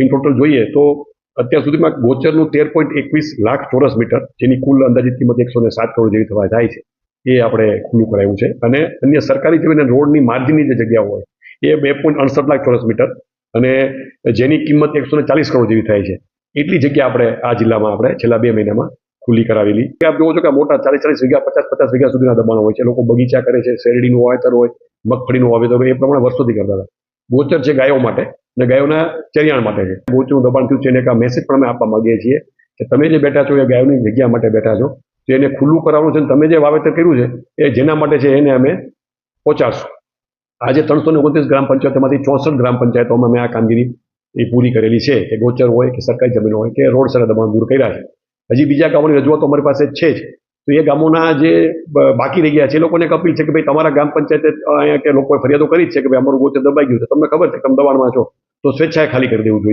In total જોઈએ તો અત્યાર સુધીમાં ગોચરનું 13.21 લાખ ચોરસ મીટર, જેની કુલ અંદાજિત કિંમત 107 કરોડ જેવી થવા જાય છે, એ આપણે ખુલ્લું કરાયું છે. અને અન્ય સરકારી જમીન અને રોડની માર્જિનની જે જગ્યાઓ હોય એ 2.68 લાખ ચોરસ મીટર અને જેની કિંમત 140 કરોડ જેવી થાય છે, એટલી જગ્યા આપણે આ જિલ્લામાં આપણે છેલ્લા 2 મહિનામાં ખુલ્લી કરાવેલી. આપ જોવો છો કે મોટા 40 વીઘા 50 વીઘા સુધીના દબાણો હોય છે. લોકો બગીચા કરે છે, શેરડીનું વાવેતર હોય, મગફળીનું વાવેતર હોય, એ પ્રમાણે વર્ષોથી કરતા હતા. ગોચર છે ગાયો માટે અને ગાયોના ચરિયાણ માટે છે. ગોચરનું દબાણ થયું છે એને એક મેસેજ પણ અમે આપવા માંગીએ છીએ કે તમે જે બેઠા છો એ ગાયોની જગ્યા માટે બેઠા છો, તો એને ખુલ્લું કરાવવાનું છે. તમે જે વાવેતર કર્યું છે એ જેના માટે છે એને અમે પહોંચાડશું. આજે 329 ગ્રામ પંચાયતોમાંથી 64 ગ્રામ પંચાયતોમાં મેં આ કામગીરી એ પૂરી કરેલી છે કે ગોચર હોય કે સરકારી જમીન હોય કે રોડ સર દબાણ દૂર કર્યા છે. હજી બીજા ગામોની રજૂઆતો અમારી પાસે છે જ, તો એ ગામોના જે બાકી રહી ગયા છે એ લોકોને એક અપીલ છે કે ભાઈ તમારા ગ્રામ પંચાયતે અહીંયા કે લોકોએ ફરિયાદો કરી જ છે કે ભાઈ અમારું ગોચર દબાઈ ગયું છે, તમને ખબર છે કે તમે દબાણમાં છો, તો સ્વેચ્છાએ ખાલી કરી દેવું જોઈએ.